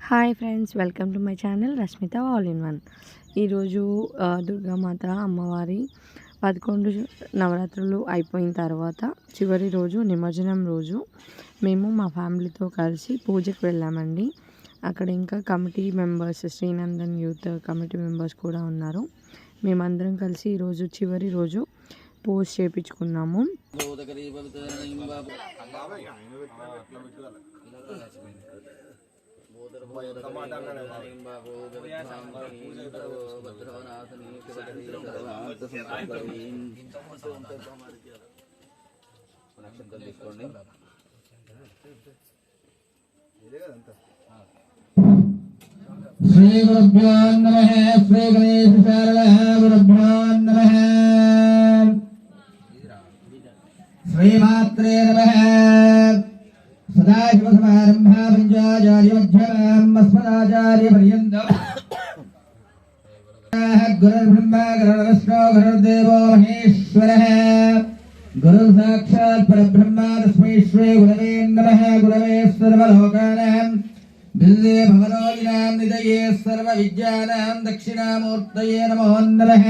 Hi friends, welcome to my channel Rashmita all in one. ఈరోజు దుర్గామాత అమ్మవారి 11 నవరాత్రులు అయిపోయిన తర్వాత చివరి రోజు నిమజ్జనం రోజు మేము మా ఫ్యామిలీతో కలిసి పూజకు వెళ్ళామండి. అక్కడ ఇంకా committee members, Srinandan youth committee members కూడా ఉన్నారు. మేమందరం కలిసి ఈరోజు చివరి రోజు పూజ చేయించుకున్నాము. శ్రీ గురుభ్యో నమః. శ్రీ గణేశాయ గురుభ్యో నమః. శ్రీమాత్రే నమః. సదాశివసమారంభా పంచాచార్యమధ్యమాం అస్మదాచార్యపర్యంతం. గురుర్బ్రహ్మ గురుర్విష్ణు గురుర్దేవో మహేశ్వరః. గురు సాక్షాత్ పరబ్రహ్మ తస్మై శ్రీ గురవే నమః. గురవే సర్వలోకానాం బిల్వే భవరోగిణాం నిదయే సర్వ విద్యానాం దక్షిణామూర్తయే నమో నమః.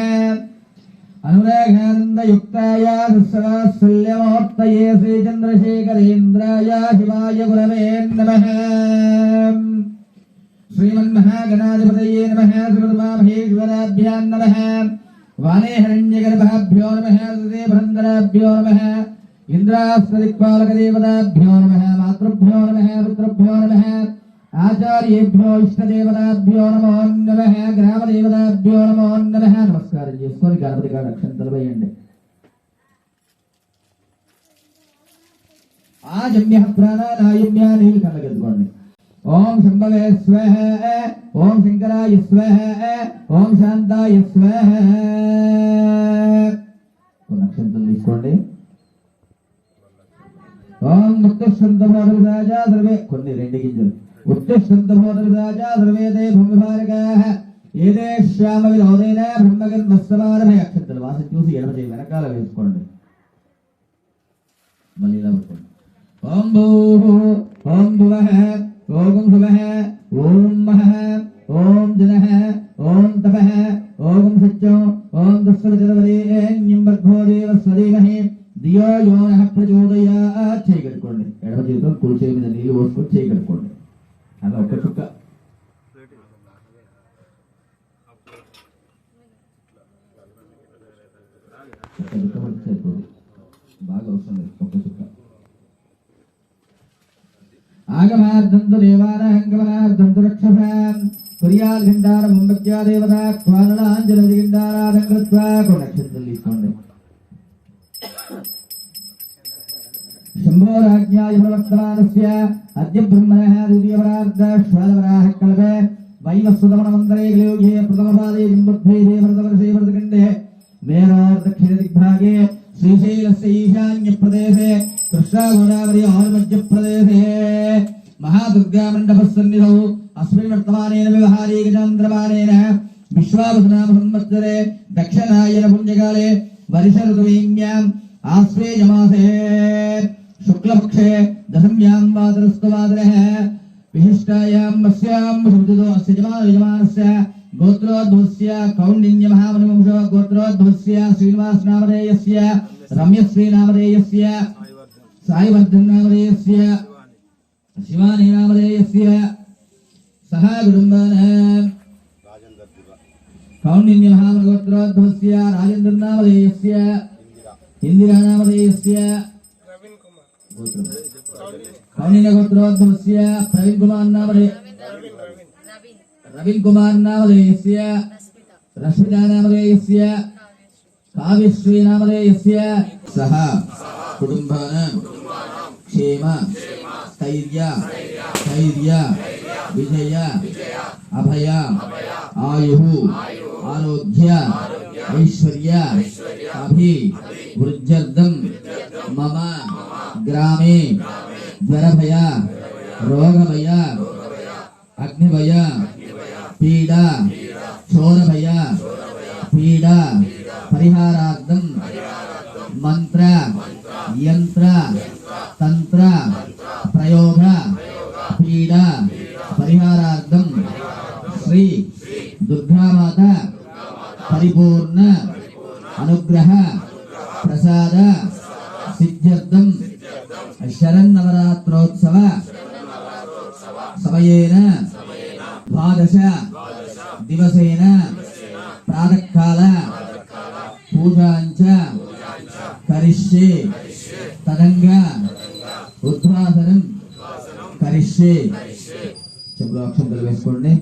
అనురాగానందయుక్తాయ సత్సవాత్సల్యమూర్తయే శ్రీ చంద్రశేఖరేంద్రాయ శివాయ గురవే నమః. శ్రీమన్మహాగణాధిపతయే నమః. శ్రీమద్మహేశ్వరాభ్యాం నమః. వాణేహరణ్యగర్భాభ్యో నమః. శ్రీదేవరంధరాభ్యో నమః. ఇంద్రాస్త్రదిక్పాలకదేవతాభ్యో నమః. మాతృభ్యో నమః. పుత్రభ్యో నమః. ఆచార్యేభ్యో ఇష్టదేవతాభ్యో నమో నమః. గ్రామదేవతాభ్యో నమో నమః. నమస్కారం చేసుకొని గణపతి గారు అక్షంతలు వేయండి. ఆజమ్య ప్రాణాయామ్య నీళ్ళు కళ్ళగెత్తుకోండి. ఓం శంభవే స్వః. ఓం శంకరాయ స్వః. ఓం శాంతాయ స్వః. కొన్ని అక్షంతలు తీసుకోండి. ఓం ముక్తస్కందమోదరాజా సర్వే, కొన్ని 2 గింజలు. ఉత్తిష్టంతమోదరాజా సర్వేదే భూమిభారకాః ఏదే శ్యామ విలోదేన బ్రహ్మగర్భస్సమారభే. అక్షంతలు వాసన చూసి ఎడమ చేయి వెనకాల వేసుకోండి. మళ్ళీ ఇలా పెట్టుకోండి. ఓం భూః. ఓం భువః. ఓం భువః. ఓం మహః. ఓం జనః. ఓం తపః. ఓం సత్యం. ఓం దస్సవజనవరేణ్యం భర్గో దేవస్య ధీమహి ధియో యో నః ప్రచోదయాత్. చేయి కట్టుకోండి. ఎడమ చేతితో కుడి చేయి మీద నీళ్ళు పోసుకొని చేయి కట్టుకోండి. అలా ఒక్క చుక్క. బాగా అవసరం లేదు, ఒక్క చుక్క. ఆగమార్ధంతు దేవానాహంగమనార్ధంతు రక్షసాం కుర్యాల్ఘంటార ముంబత్యా దేవతా క్వాలనాంజలిగిండారాధం కృత్వా. కొన్ని నక్షత్రాలు తీసుకోండి. శంభోరాజ్ఞాయ ప్రవర్తమానస్య అద్య బ్రహ్మణః ద్వితీయవరార్ధశ్వాదవరాహ కల్పే వైవస్వతమనమంతరే కలియుగే ప్రథమపాదే జింబుద్భే దేవరతవర్షే వరదఖండే మేరోర్దక్షిణదిగ్భాగే శ్రీశైలస్య ఈశాన్యప్రదేశే కృష్ణాగోదావరి ఆరుమధ్యప్రదేశే మహాదుర్గామండపస్సన్నిధౌ అస్మిన్ వర్తమానేన వ్యవహారే గజాంధ్రమానేన విశ్వావసునామ సంవత్సరే దక్షిణాయన పుణ్యకాలే వర్ష ఋతువేమ్యాం ఆశ్వేజమాసే శుక్లపక్షే దశమ్యాం వాదరస్తవాదరః విశిష్టాయాం మస్యాం శబ్దతో అస్య యజమానస్య గోత్రోద్భవస్య కౌండిన్య మహామనివంశో గోత్రోద్భవస్య శ్రీనివాస నామధేయస్య రమ్యశ్రీ నామధేయస్య సాయివర్ధన్ నామధేయస్య శివాని నామధేయస్య సహ కుటుంబానాం కౌండిన్య మహామనిగోత్రోద్భవస్య రాజేంద్ర నామధేయస్య ఇందిరా నామధేయస్య కౌండిన్య గోత్రోద్భవస్య ప్రవీణ్ కుమార్ నామధేయ రవీన్ కుమార్ నామధేయస్య రశ్మితా నామధేయస్య కావ్యశ్రీ నామధేయస్య సహ కుటుంబానాం క్షేమ స్థైర్య ధైర్య విజయ అభయ ఆయుః ఆరోగ్య ఐశ్వర్య అభివృద్ధ్యర్థం మమ గ్రామే జ్వరభయ రోగభయ అగ్నిభయ పీడ క్షోరభయ పీడ పరిహారార్థం మంత్ర యంత్ర తంత్ర ప్రయోగ పీడ పరిహారార్థం శ్రీ దుర్గామాత పరిపూర్ణ అనుగ్రహ ప్రసాద సిద్ధ్యర్థం శరన్నవరాత్రోత్సవ సమయేన ద్వాదశ దివసేన ప్రాతకాల పూజాంచ కరిష్యే తదంగా ఉద్వాసనం కరిష్యే. చెంబులో అక్షంతలు వేసుకోండి.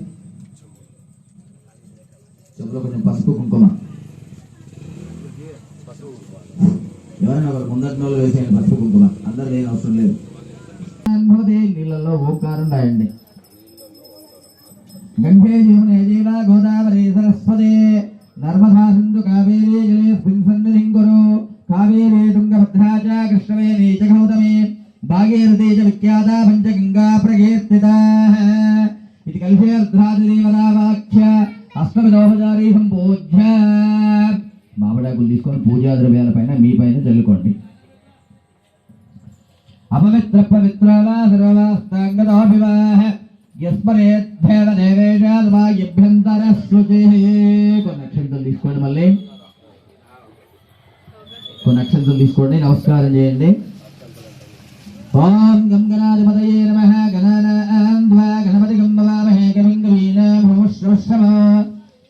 చెంబులో కొంచెం పసుపు కుంకుమ ఎవరైనా ఒకరు ముందట్లో వేసేయండి. పసుపు కుంకుమ అందరు లేని అవసరం లేదు. నీళ్ళలో ఓంకారం రాయండి. గంగే యమునే జీవ గోదావరి సరస్వతి నర్మదా సింధు కావేరీ జలేస్మిన్ సన్నిధిం కురు కావేరీ తుంగభద్రా చ కృష్ణవేణీ చ గౌతమి భాగీరథీ చ విఖ్యాత పంచగంగా ప్రకీర్తితా. ఇది కల్పే అర్ధరాత్రిదేవతావాఖ్య అష్టవిధోపచారీ సంపూజ్య. మామిడాకులు తీసుకొని పూజా ద్రవ్యాల పైన మీ పైన చల్లుకోండి. అపవిత్ర పవిత్రావా సర్వవాస్తాంగతోభివాహ యస్మరేద్భేవ దేవేశాద్వాయభ్యంతర శృతిః. కొన్ని అక్షంతలు తీసుకోండి. మళ్ళీ కొన్ని అక్షంతలు తీసుకోండి. నమస్కారం చేయండి. ఓం గం గణాధిపతయే నమః. గణానాం త్వా గణపతిగం భవామహే కవిం కవీనాం భూశ్రవశ్రవ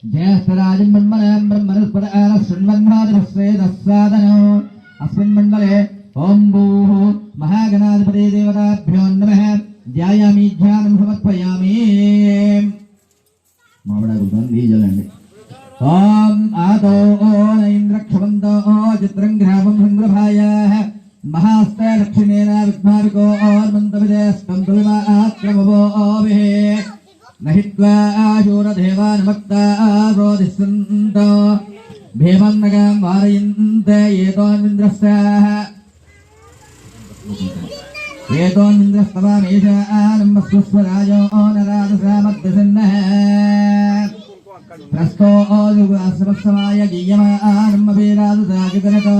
జ్యేష్ఠరాజం బ్రహ్మణాం బ్రహ్మణస్పద శృణ్వన్నాదిపశ్రేదస్సాదనో. అస్మిన్ మండలే ఓం భూః మహాగణాధిపతే దేవతాభ్యో నమః. ధ్యాయామి ధ్యానం సమర్పయామి. మామిడాకులతో బీజలండి. ఓం ఆదో ఇంద్రక్షవంతో చిత్రం గ్రామం సంగ్రహాయ మహాస్త దక్షిణేన విద్మావికో మంతవిదేష్టం తులిమాక్రమవోభిః నహిత్వా శూరదేవానమక్తారోదిస్సంతో భీమన్నగాం వారయంతే ఏతోన్వింద్రస్యాః ఏతోన్వింద్రస్తవామేషానంబస్వస్వరాజో నరాజసామద్యసన్నః ప్రస్థోదుగాశ్రమస్సమాయ గీయమానంబీరాదుసాజగనతో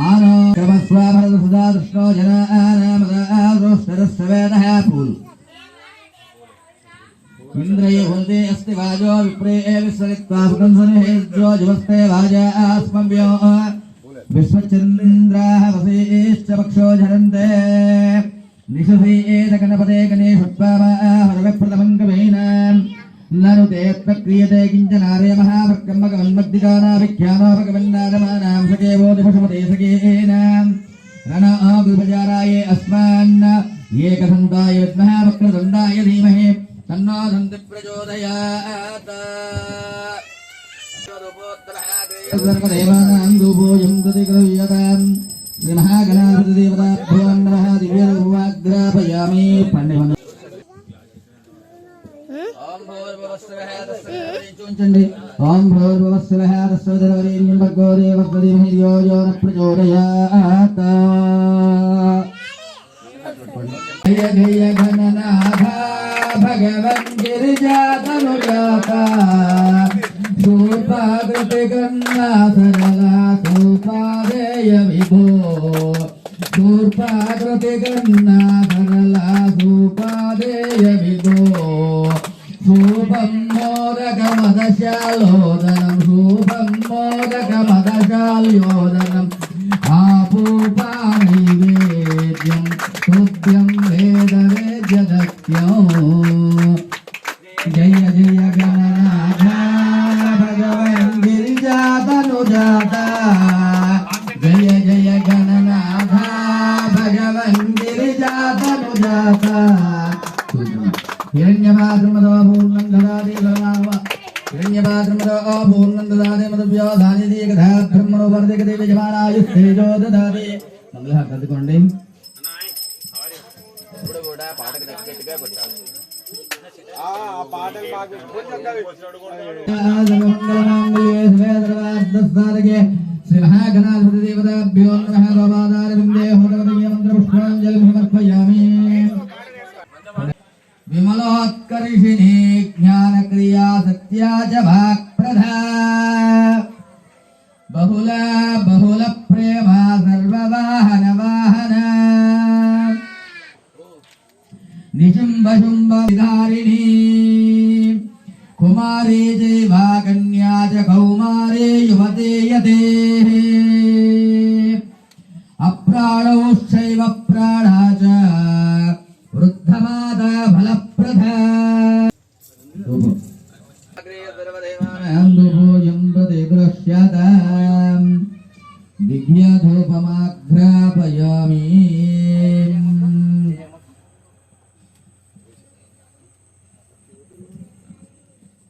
ఆనో క్రమస్వాభరత సదా దృష్టో జనానామదారోష్టరస్సవేదః. పూలు ఇంద్రయే హోదే అస్తి వాజో విప్రే విశ్వరిత్వా సుగంధనేజ్జో జవస్తే వాజాస్మవ్యో విశ్వచంద్రాః వసేశ్చ పక్షో ఝరంతే నిశసేత గణపతే గణేశత్వామహరవప్రథమం కవీనాం నను తేత్ర క్రియతే కించనారే మహాభక్కమ్మగమన్మగ్ధిగానాభిఖ్యానోపగమన్నారమానాం సకేవోతి పశుపతే సకేనాం రణాగుపచారాయే అస్మాన్ ఏకదంతాయ విద్మహ వక్రదండాయ ధీమహి తన్నో దంతి ప్రచోదయాత్. సర్వదేవానాం ధూపోయం ప్రతిగృహ్యతాం. శ్రీ మహాగణాధిపతి దేవతాభ్యో నమః. దివ్యవాగ్రాపయామి. పండిత ఓం భూర్భువస్సువః తస్సవితుర్వరేణ్యం ఓం భూర్భువస్సువః తస్సవితుర్వరేణ్యం భర్గో దేవస్య ధీమహి ధియో యో న ప్రచోదయాత్. జయ జయ గణనాథ భగవన్ గిరిజాతనుజాత శూర్పాకృతిగన్నా సరళా సూపాదేయ విభో. శూర్పాకృతిగన్నా సరళా సూపాదేయ విభో. శూభం మోదకమదశాలోదనం శూభం మోదకమదశాల్యోదనం ఆపూపా నైవేద్యం తుభ్యం వేద వేద్యదత్యం. జయ జయ గణనాథ భగవన్ గిరిజాతనుజాత. జయ జయ గణనాథ భగవన్ గిరిజాతనుజాత. హిరణ్యపాత్రమదో పూర్ణం దదాతి హిరణ్యపాత్రమదో పూర్ణం దదాతి మధుభ్యో ధాన్యతి కథా బ్రహ్మణో వర్ధకతే యజమానాయుస్తేజో దదాతి. మంగళ కదుకోండి. ఇప్పుడు కూడా పాటకు తగ్గట్టుగా కొట్టాలి. శ్రీ మహాగణాధిపతి దేవతాభ్యో నమః. గోపాదారవిందే హోదవదీయ మంత్రపుష్పాంజలిం సమర్పయామి. విమలోత్కర్షిణీ జ్ఞానక్రియా సత్యా చ వాక్ప్రదా బహుళ బహుళ ప్రేమ సర్వవాహన వాహన నిశుంభ శుంభ విధారి कुमारी जैवा कन्या च कौमारे युवते यतेः अप्राणौश्चैव प्राणा च वृद्धमाता फलप्रदा विज्ञधूपमाघ्रापयामि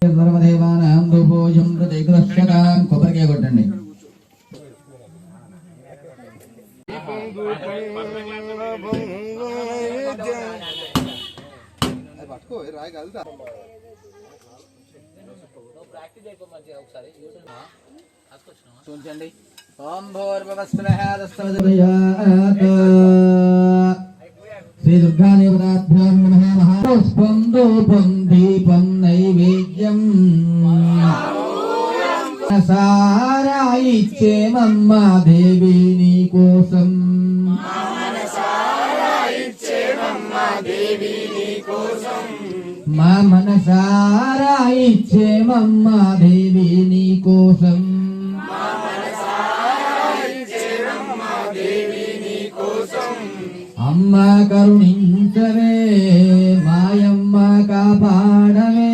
सर्वदेवानां दुभोजं प्रतिगृह्यतां కొబ్బరికాయ కొట్టండి చూంచండి ఓం భూర్భువస్సువః తస్సవితుర్యాత్ శ్రీ దుర్గా దేవతాభ్యాం నమః మహాపుష్పం ధూపం దీపం నైవేద్యం సారాయిచ్చేమమ్మ దేవి నీ కోసం మా మనసారా ఇచ్చేమమ్మ దేవి నీ కోసం అమ్మ కరుణించవే మాయమ్మ కాపాడవే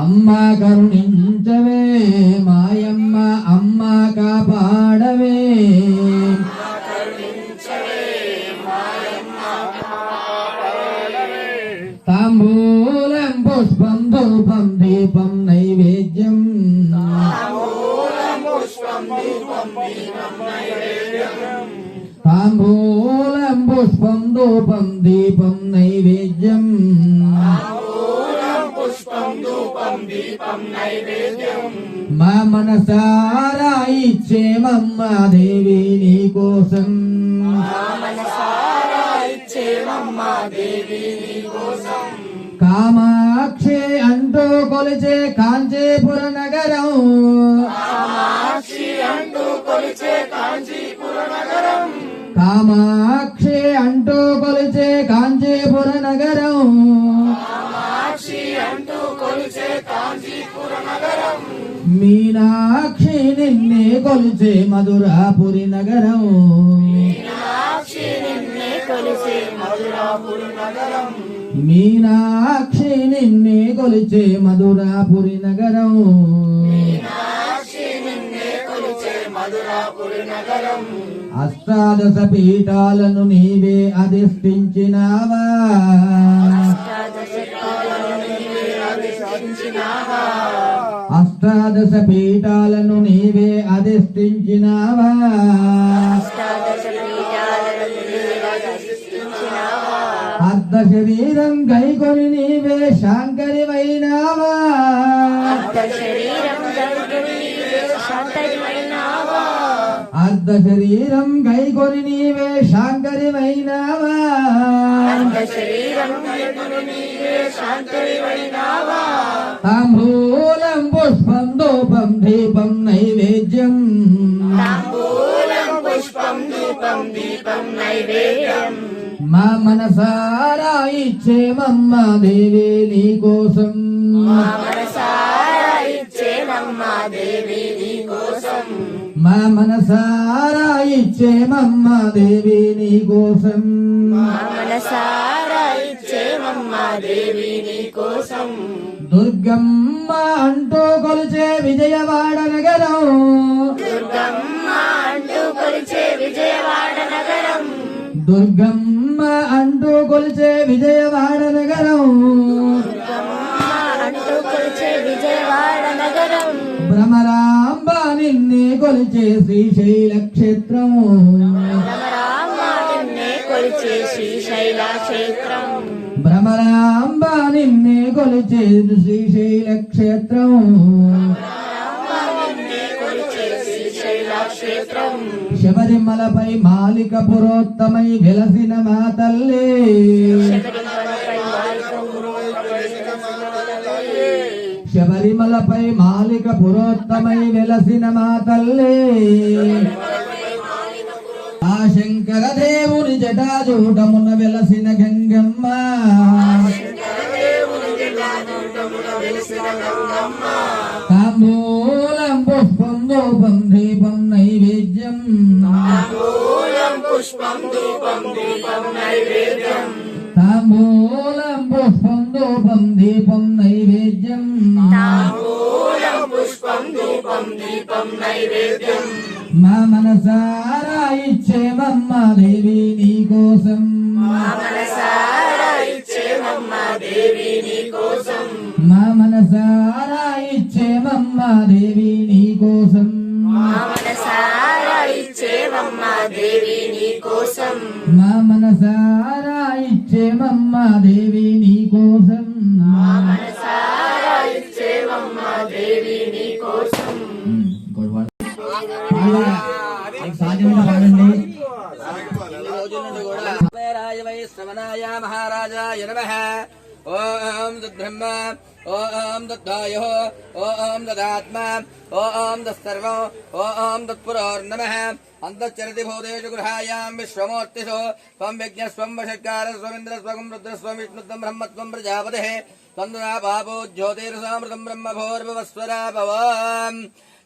అమ్మ కరుణించవే మాయమ్మ అమ్మ కాపాడవే తాంబూలం పుష్పం ధూపం దీపం నైవేద్యం తాంబూలం పుష్పం ధూపం దీపం నైవేద్యం మా మనసారా ఇచ్చేమమ్మ దేవి నీ కోసం కామాక్షి అంటూ కొలిచే కాంచీపుర నగరం కామాక్షి అంటూ కొలిచే కాంచీపుర నగరం మీనాక్షి నిన్నే కొలిచే మధురాపురి నగరం మీనాక్షి నిన్నే కొలిచే మధురాపురి నగరం అష్టాదశ పీఠాలను నీవే అధిష్ఠించినావా అష్టాదశ పీఠాలను నీవే అధిష్ఠించినావా అర్ధ శరీరం గైకొని నీవే శాంకరివైనావా అర్ధ శరీరం గైకొని నీవే శాంకరివైనావా తాంబూలం పుష్పం ధూపం దీపం నైవేద్యం మా మనసారా ఇచ్చేమమ్మ దేవి నీ కోసం మా మనసారా ఇచ్చేమమ్మ దేవి నీ కోసం దుర్గమ్మ అంటూ కొలిచే విజయవాడ నగరం దుర్గమ్మ అంటూ కొలిచే విజయవాడ నగరం భ్రమరాంబ నిన్నే కొలిచే శ్రీశైల క్షేత్రం భ్రమరాంబ నిన్నే కొలిచే శ్రీశైల క్షేత్రం శబరిమలపై మాలిక పురోత్తమై వెలసిన మా తల్లి శబరిమలపై మాలిక పురోత్తమై వెలసిన మా తల్లి ఆ శంకర దేవుని జటాజూటమున వెలసిన గంగమ్మ తాంబూలం పుష్పం ధూపం దీపం నైవేద్యం తాంబూలం పుష్పం ధూపం దీపం నైవేద్యం మా మనసారా ఇచ్చేమమ్మ దేవి నీకోసం మా మనసారా ఇచ్చేమమ్మ దేవి నీకోసం సాధ్యమైన పాడండి. శ్రవణాయ మహారాజాయ నమః. ఓం తద్బ్రహ్మ ఓం తద్వాయు ఓం తదాత్మ ఓం తత్సర్వం ఓం తత్పురోర్నమః. అంతశ్చరతి భూతేషు గృహాయాం విశ్వమూర్తిషు త్వం విజ్ఞస్వం వషట్కారస్వమింద్రస్వం రుద్రస్వం విష్ణుత్వం బ్రహ్మత్వం ప్రజాపతిః త్వందునా పాపో జ్యోతిర్సామృతం బ్రహ్మభోర్భవస్వరాభవాం.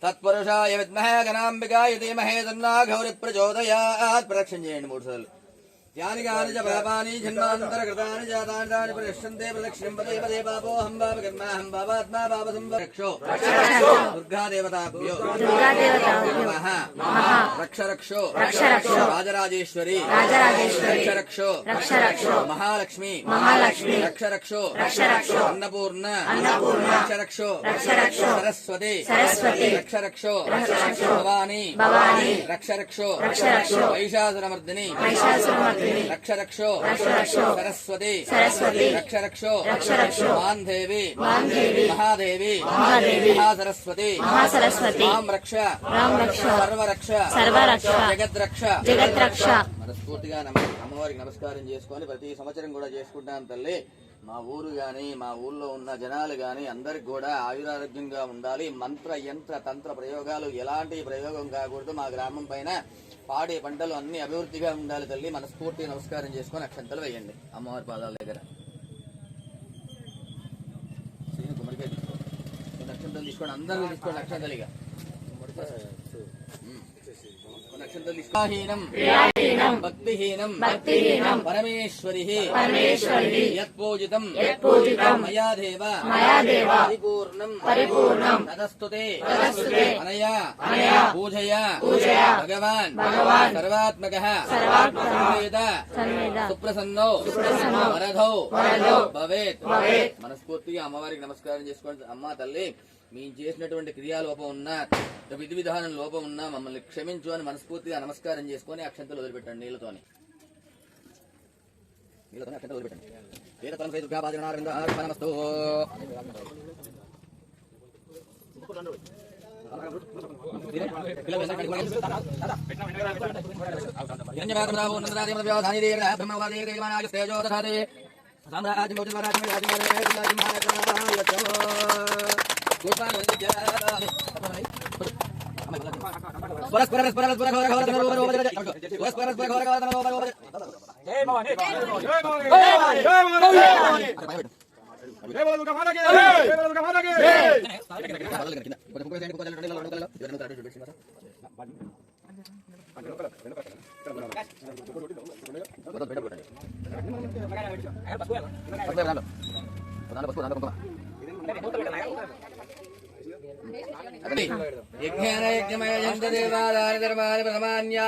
తత్పురుషాయ విద్మహే గణాంబికాయ ధీమహి తన్నో గౌరీ ప్రచోదయాత్. ప్రదక్షిణ చేయండి 3 సార్లు. యాని గాని చ పాపాని జన్మాంతరకృతాని జాతాని తాని ప్రదక్షిణంతే ప్రదక్షిణం పదే పదే పాపోహం పాప కర్మాహం పాపాత్మా పాప సంరక్షో దుర్గా దేవతాభ్యో నమః. రక్షరక్షో రాజరాజేశ్వరి రక్షరక్షో మహాలక్ష్మి రక్షరక్షో అన్నపూర్ణ రక్షరక్షో సరస్వతి రక్షరక్షో భవాని రక్షరక్షో మహిషాసురమర్దిని రక్షరక్షో సరస్వతి రక్షరక్షో మాందేవి మహాదేవి మహాసరస్వతి మాం రక్ష సర్వరక్ష జగద్రక్ష. మనస్ఫూర్తిగా అమ్మవారికి నమస్కారం చేసుకొని ప్రతి సంవత్సరం కూడా చేసుకుంటాను తల్లి. మా ఊరు గాని మా ఊర్లో ఉన్న జనాలు గాని అందరికి కూడా ఆయురారోగ్యంగా ఉండాలి. మంత్ర యంత్ర తంత్ర ప్రయోగాలు ఎలాంటి ప్రయోగం కాకూడదు. మా గ్రామం పైన పాడే పంటలు అన్ని అభివృద్ధిగా ఉండాలి తల్లి. మనస్ఫూర్తి నమస్కారం చేసుకొని అక్షంతలు వేయండి అమ్మవారి పాదాల దగ్గర. గుమ్మడికాయ తీసుకోండి, అక్షంతలు తీసుకోండి, అందరూ తీసుకోండి అక్షంతలుగా. భక్తిహీనం పరమేశ్వరి యత్పూజితం మయా దేవ పరిపూర్ణం తదస్తుతే అనయా పూజయా భగవాన్ సర్వాత్మకః సుప్రసన్నో వరదౌ భవేత్. మనస్ఫూర్తిగా అమ్మవారికి నమస్కారం చేసుకోండి. అమ్మ తల్లి, మేము చేసినటువంటి క్రియాలోపం ఉన్నా విధి విధానం లోపం ఉన్నా మమ్మల్ని క్షమించు అని మనస్ఫూర్తిగా నమస్కారం చేసుకొని అక్షంతలు వదిలిపెట్టండి. నీళ్ళతోని అక్షంతలు వదిలిపెట్టండి.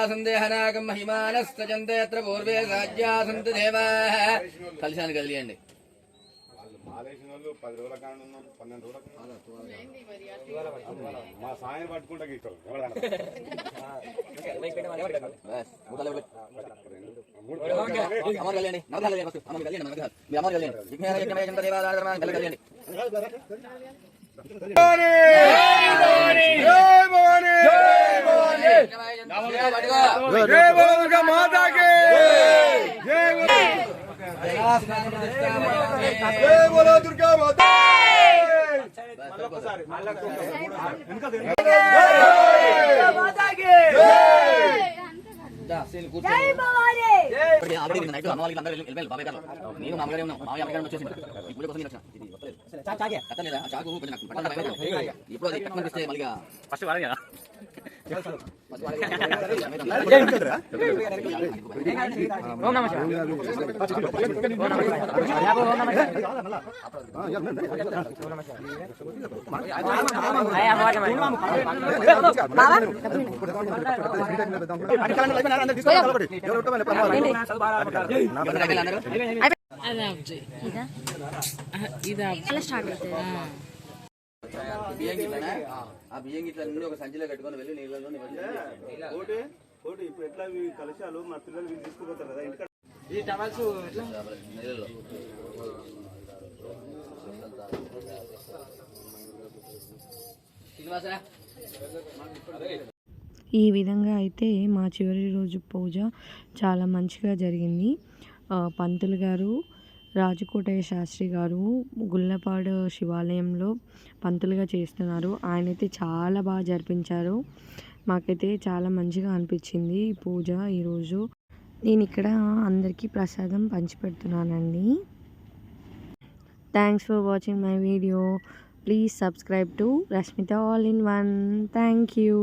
సందేహనాగం మహిమానస్తజంతే అత్ర పూర్వే రాజ్యా సంత దేవాః. కలిశాన్ని కదిలియండి. మా సాయం పట్టుకుంటా దుర్గా మాతా ఆల్రెడీ నైట్ అమ్మ వాళ్ళకి అందరూ వెళ్ళిపోయారు బాబాయ్ గారు నేను మా అమ్మగారే ఉన్నాం మా అమ్మగారు వచ్చేసింది ఈ పూజ కోసం నేను వచ్చాను ఇది కట్టలేదా చాకు కొంచెం నాకు పట్టాలి భయం అవుతుంది. ఇప్పుడు అది కట్టమనిపిస్తే మళ్ళీ ఫస్ట్ వాడే కదా బియ్యం గిట్లనా ఆ బియ్యం గిట్లన్నీ ఒక సంచిలో కట్టుకొని వెళ్ళి నీళ్ళలో కోటి ఇప్పుడు ఎట్లా ఈ కలశాలు మా పిల్లలు వీళ్ళు తీసుకుపోతారు కదా ఇంటికాడ నీళ్ళలో శ్రీనివాసరా ఈ విధంగా అయితే మా చివరి రోజు పూజ చాలా మంచిగా జరిగింది. పంతులు గారు రాజకోటయ్య శాస్త్రి గారు గుల్లపాడు శివాలయంలో పంతులుగా చేస్తున్నారు. ఆయనైతే చాలా బాగా జరిపించారు. మాకైతే చాలా మంచిగా అనిపించింది ఈ పూజ ఈరోజు. నేను ఇక్కడ అందరికీ ప్రసాదం పంచిపెడుతున్నానండి. Thanks for watching my video. Please subscribe to Rashmitha all in one. Thank you.